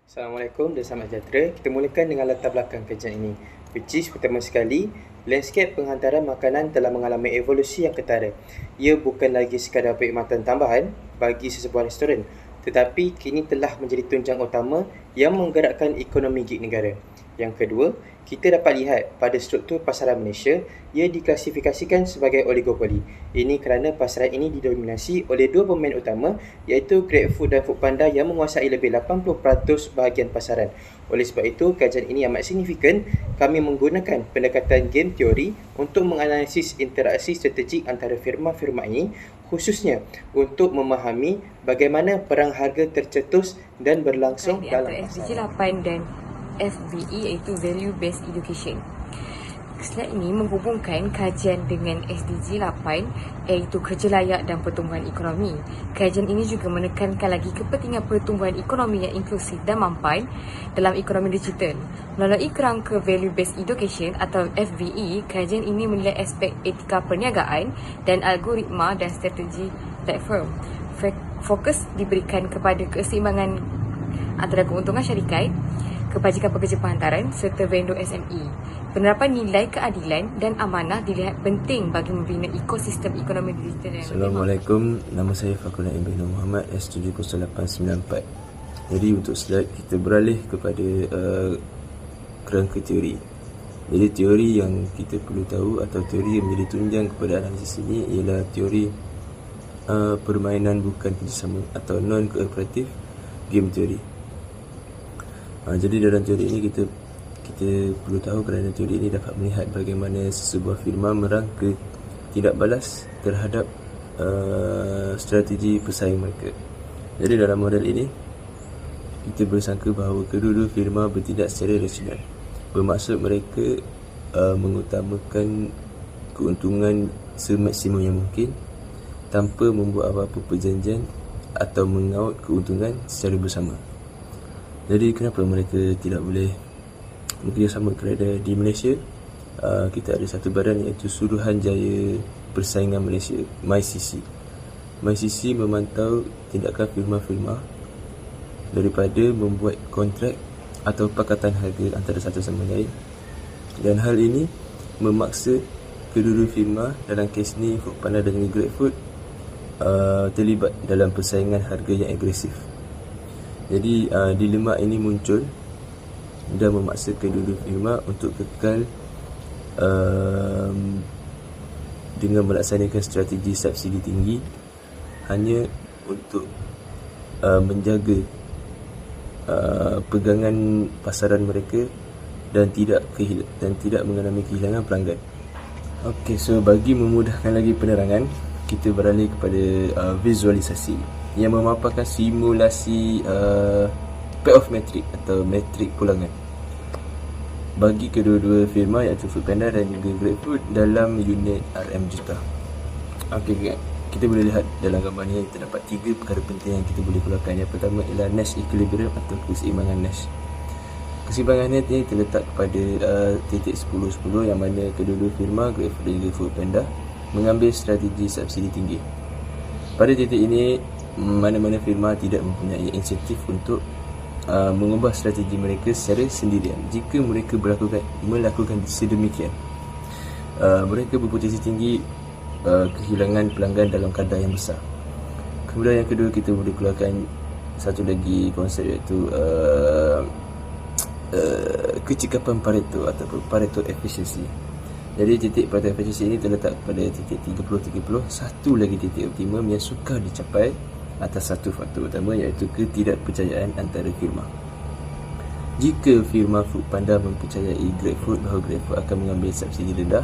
Assalamualaikum dan selamat sejahtera. Kita mulakan dengan latar belakang kajian ini, which is pertama sekali, landscape penghantaran makanan telah mengalami evolusi yang ketara. Ia bukan lagi sekadar perkhidmatan tambahan bagi sesebuah restoran, tetapi kini telah menjadi tunjang utama yang menggerakkan ekonomi gig negara. Yang kedua, kita dapat lihat pada struktur pasaran Malaysia, ia diklasifikasikan sebagai oligopoli. Ini kerana pasaran ini didominasi oleh dua pemain utama, iaitu GrabFood dan Foodpanda yang menguasai lebih 80% bahagian pasaran. Oleh sebab itu, kajian ini amat signifikan. Kami menggunakan pendekatan game teori untuk menganalisis interaksi strategik antara firma-firma ini, khususnya untuk memahami bagaimana perang harga tercetus dan berlangsung dalam SDG 8 dan FBE iaitu Value Based Education. Slide ini menghubungkan kajian dengan SDG 8 iaitu kerja layak dan pertumbuhan ekonomi. Kajian ini juga menekankan lagi kepentingan pertumbuhan ekonomi yang inklusif dan mampan dalam ekonomi digital. Melalui kerangka Value Based Education atau FBE, kajian ini menilai aspek etika perniagaan dan algoritma dan strategi platform. Fokus diberikan kepada keseimbangan antara keuntungan syarikat, kebajikan pekerja penghantaran serta vendor SME. Penerapan nilai keadilan dan amanah dilihat penting bagi membina ekosistem ekonomi digital. Assalamualaikum, nama saya Fakullah Ibn Muhammad, S70894. Jadi untuk slide kita beralih kepada kerangka teori. Jadi teori yang kita perlu tahu atau teori yang menjadi tunjang kepada analisis ini ialah teori permainan bukan kerjasama atau non-kooperatif game teori. Jadi dalam teori ini kita perlu tahu kerana teori ini dapat melihat bagaimana sesebuah firma merangka tindak balas terhadap strategi pesaing mereka. Jadi dalam model ini kita bersangka bahawa kedua-dua firma bertindak secara rasional, bermaksud mereka mengutamakan keuntungan semaksimum yang mungkin tanpa membuat apa-apa perjanjian atau mengaut keuntungan secara bersama. Jadi kenapa mereka tidak boleh bekerjasama? Kerana di Malaysia kita ada satu badan iaitu Suruhanjaya Persaingan Malaysia, MyCC. MyCC memantau tindakan firma-firma daripada membuat kontrak atau pakatan harga antara satu sama lain, dan hal ini memaksa kedua-dua firma, dalam kes ni Foodpanda dan GrabFood, terlibat dalam persaingan harga yang agresif. Jadi dilema ini muncul dan memaksa kedua-dua firma untuk kekal dengan melaksanakan strategi subsidi tinggi hanya untuk menjaga pegangan pasaran mereka dan tidak mengalami kehilangan pelanggan. Okey, so bagi memudahkan lagi penerangan, kita beralih kepada visualisasi yang memaparkan simulasi payoff metrik atau metrik pulangan bagi kedua-dua firma iaitu Foodpanda dan juga GrabFood dalam unit RM juta. Okey, kita boleh lihat dalam gambar ni terdapat tiga perkara penting yang kita boleh keluarkan. Yang pertama ialah Nash equilibrium atau keseimbangan Nash. Keseimbangan Nash ini terletak pada titik 10-10 yang mana kedua-dua firma GrabFood dan juga Foodpanda mengambil strategi subsidi tinggi. Pada titik ini, mana-mana firma tidak mempunyai insentif untuk mengubah strategi mereka secara sendirian. Jika mereka melakukan sedemikian, mereka berpotensi tinggi kehilangan pelanggan dalam kadar yang besar. Kemudian yang kedua, kita boleh keluarkan satu lagi konsep iaitu kecekapan Pareto ataupun Pareto efficiency. Jadi titik Pareto efficiency ini terletak pada titik 30-30. Satu lagi titik optimum yang sukar dicapai atas satu faktor utama iaitu ketidakpercayaan antara firma. Jika firma Foodpanda mempercayai GrabFood bahawa GrabFood akan mengambil subsidi rendah,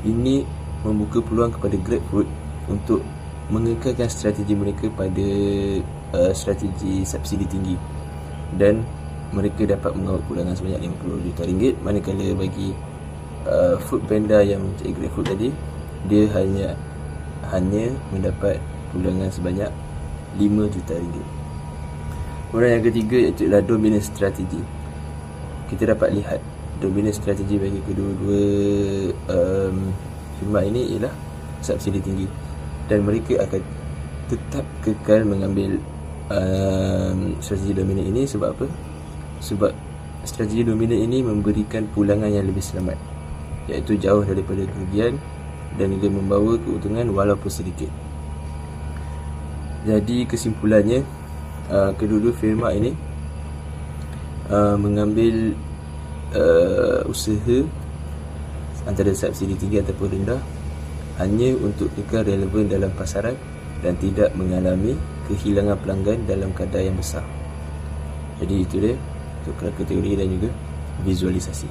ini membuka peluang kepada GrabFood untuk mengekalkan strategi mereka pada strategi subsidi tinggi, dan mereka dapat mengaut pulangan sebanyak RM50 juta, manakala bagi Foodpanda yang mencari GrabFood tadi, dia hanya mendapat pulangan sebanyak RM5 juta. Kemudian yang ketiga iaitu dominant strategi. Kita dapat lihat dominant strategi bagi kedua-dua firma ini ialah subsidi tinggi, dan mereka akan tetap kekal mengambil strategi dominan ini. Sebab apa? Sebab strategi dominan ini memberikan pulangan yang lebih selamat, iaitu jauh daripada kerugian dan juga membawa keuntungan walaupun sedikit. Jadi kesimpulannya, kedua-dua firma ini mengambil usaha antara subsidi tinggi ataupun rendah hanya untuk kekal relevan dalam pasaran dan tidak mengalami kehilangan pelanggan dalam kadar yang besar. Jadi itu dia untuk kerangka teori dan juga visualisasi.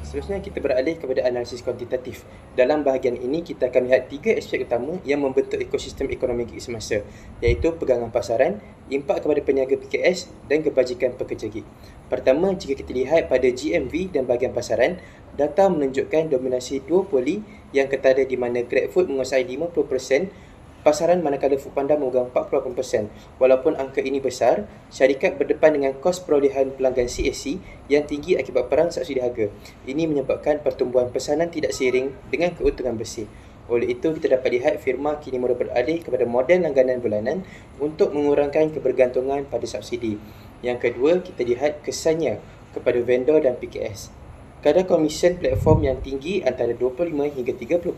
Seterusnya kita beralih kepada analisis kuantitatif. Dalam bahagian ini kita akan melihat 3 aspek utama yang membentuk ekosistem ekonomi gig semasa, iaitu pegangan pasaran, impak kepada peniaga PKS dan kebajikan pekerja gig. Pertama, jika kita lihat pada GMV dan bahagian pasaran, data menunjukkan dominasi duopoli yang ketara di mana GrabFood menguasai 50%, pasaran manakala Foodpanda memegang 48%. Walaupun angka ini besar, syarikat berdepan dengan kos perolehan pelanggan CAC yang tinggi akibat perang subsidi harga. Ini menyebabkan pertumbuhan pesanan tidak seiring dengan keuntungan bersih. Oleh itu, kita dapat lihat firma kini mula beralih kepada model langganan bulanan untuk mengurangkan kebergantungan pada subsidi. Yang kedua, kita lihat kesannya kepada vendor dan PKS. Kadar komisen platform yang tinggi antara 25 hingga 30%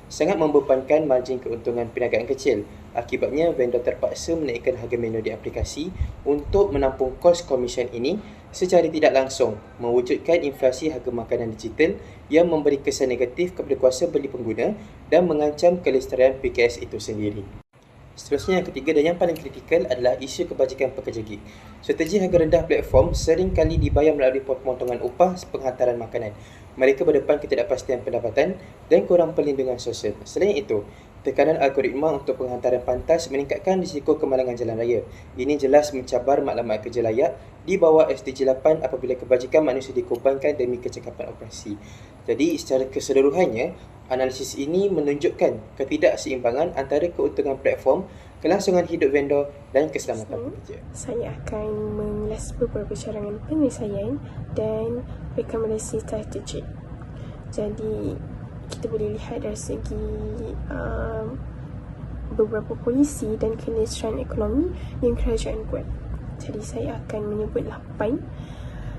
sangat membebankan margin keuntungan perniagaan kecil. Akibatnya, vendor terpaksa menaikkan harga menu di aplikasi untuk menampung kos komisen ini secara tidak langsung, mewujudkan inflasi harga makanan digital yang memberi kesan negatif kepada kuasa beli pengguna dan mengancam kelestarian PKS itu sendiri. Seterusnya, yang ketiga dan yang paling kritikal adalah isu kebajikan pekerja gig. Strategi harga rendah platform sering kali dibayar melalui pemotongan upah penghantaran makanan. Mereka berdepan ketidakpastian pendapatan dan kurang perlindungan sosial. Selain itu, tekanan algoritma untuk penghantaran pantas meningkatkan risiko kemalangan jalan raya. Ini jelas mencabar maklumat kerja layak di bawah SDG 8 apabila kebajikan manusia dikorbankan demi kecekapan operasi. Jadi, secara keseluruhannya, analisis ini menunjukkan ketidakseimbangan antara keuntungan platform, kelangsungan hidup vendor dan keselamatan pekerja. Saya akan mengulas beberapa carangan penyelesaian dan rekomendasi strategik. Jadi, kita boleh lihat dari segi beberapa polisi dan kelestarian ekonomi yang kerajaan buat. Jadi, saya akan menyebut 8.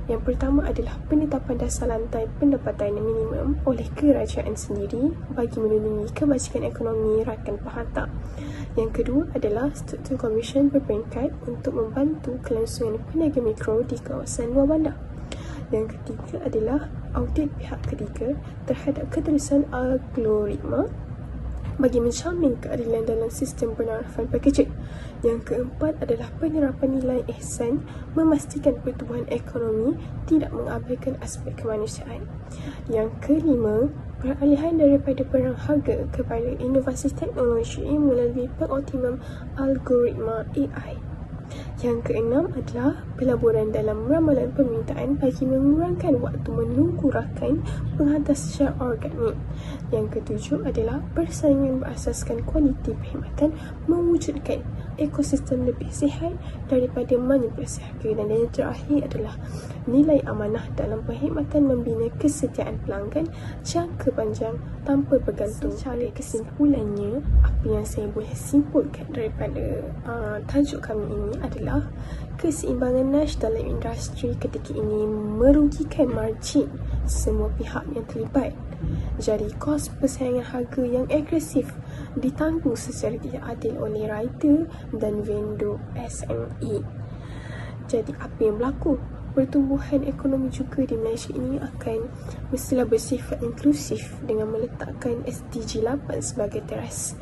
Yang pertama adalah penetapan dasar lantai pendapatan minimum oleh kerajaan sendiri bagi melindungi kebajikan ekonomi rakan penghantar. Yang kedua adalah struktur komisen berperingkat untuk membantu kelangsungan peniaga mikro di kawasan luar bandar. Yang ketiga adalah audit pihak ketiga terhadap keterusan algoritma bagi menjamin keadilan dalam sistem penarafan pekerja. Yang keempat adalah penerapan nilai ihsan, memastikan pertumbuhan ekonomi tidak mengabaikan aspek kemanusiaan. Yang kelima, peralihan daripada perang harga kepada inovasi teknologi melalui pengoptimalan algoritma AI. Yang keenam adalah pelaburan dalam ramalan permintaan bagi mengurangkan waktu menunggu rakan penghantar secara organik. Yang ketujuh adalah persaingan berasaskan kualiti perkhidmatan mewujudkan ekosistem lebih sihat daripada manipulasi harga. Dan yang terakhir adalah nilai amanah dalam perkhidmatan membina kesetiaan pelanggan jangka panjang tanpa bergantung. Secara kesimpulannya, apa yang saya boleh simpulkan daripada tajuk kami ini adalah keseimbangan Nash dalam industri ketika ini merugikan margin semua pihak yang terlibat. Jadi kos persaingan harga yang agresif ditanggung secara tidak adil oleh rider dan vendor SME. Jadi apa yang berlaku? Pertumbuhan ekonomi juga di Malaysia ini akan mestilah bersifat inklusif dengan meletakkan SDG 8 sebagai teras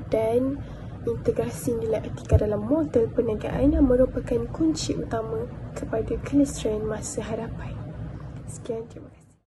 dan integrasi nilai etika dalam model perniagaan yang merupakan kunci utama kepada kelestarian masa hadapan. Sekian, terima kasih.